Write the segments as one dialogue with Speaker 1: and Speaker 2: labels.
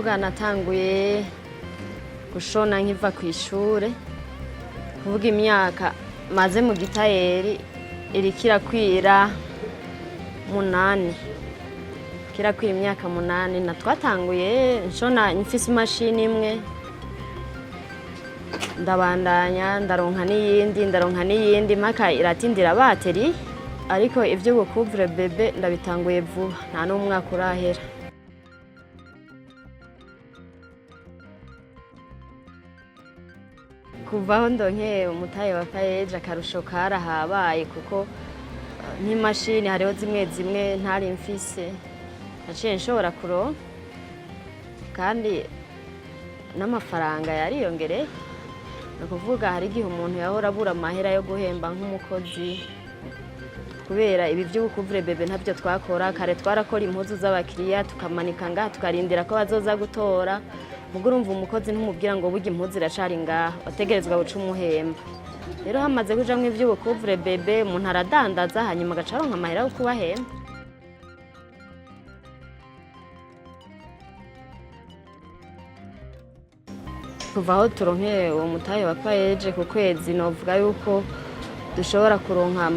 Speaker 1: kuvuga natanguye gushona nkiva ku ishure, kuvuga imyaka maze mu gitayeri irikira kwira 8, kirakwira imyaka 8. Na twatanguye nshona mfise imashini imwe, ndabandanya ndaronka n'iyindi mpaka iratindira bateri, ariko ivyo gukuvura bebe ndabitanguye vuba, nta n'umwaka urahera. Kuvaho ndonke umutahe wa PAEEJ akarusho karahabaye, kuko nk'imashini hariho zimwe ntari mfise naciye nshobora kuronka, kandi n'amafaranga yariyongereye. Ni ukuvuga hari igihe umuntu yahora abura amahera yo guhemba nk'umukozi, kubera ibi vy'ubukuvure bebe ntabyo twakora. Kare twarakora impuzu z'abakiriya tukamanika ngaha tukarindira ko bazoza gutora, mugo urumva umukozi ntumubwira ngo burya impuzu iracari ngaha, wategerezwa guca umuhemba. Rero hamaze kujamwo ivy'ubukuvure bebe umuntu aradandaza hanyuma agaca aronka amahera yo kubahemba. Kuva aho turonke uwo mutahe wa PAEEJ ku kwezi, novuga yuko dushobora kuronka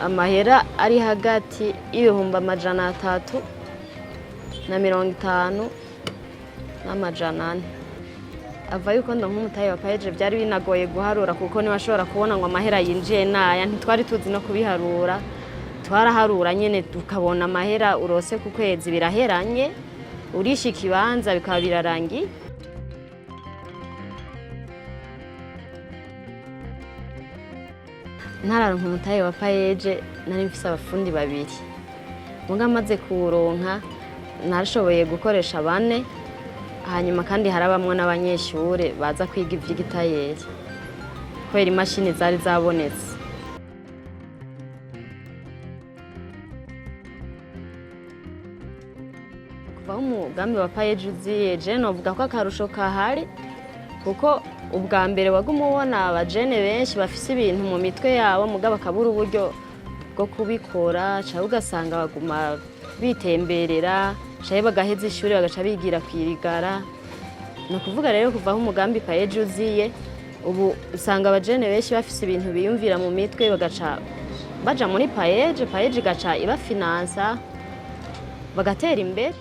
Speaker 1: amahera ari hagati y'350 n'amajana 4. Ava yuko ndonka umutahe wa PAEEJ byari binagoye guharura, kuko niwashobora kubona ngo amahera yinjiye naya, ntitwari tuzi no kubiharura. Twaraharura nyene tukabona amahera urose ku kwezi biraheranye, urisha ikibanza bikaba birarangiye. Ntararonka umutahe wa PAEEJ nari mfise abafundi 2, muga amaze kuronka narashoboye gukoresha 4, hanyuma kandi harabamwe n'abanyeshure baza kwiga ivy'igitayeri kubera imashini zari zabonetse. Kuva umugambi wa PAEEJ uziye, je novuga ko akarusho kahari, kuko ubwambere waguma ubona abajene benshi bafise ibintu mu mitwe yabo muga bakabura uburyo bwo kubikora, cyangwa ugasanga baguma bitemberera, cyangwa bagaheza ishuri bagaca bigira kwirigara. Ni ukuvuga rero kuvaho umugambi PAEEJ uziye, ubu usanga abajene benshi bafise ibintu biyumvira mu mitwe, bagaca baja muri PAEEJ igaca ibafinansa bagatera imbere.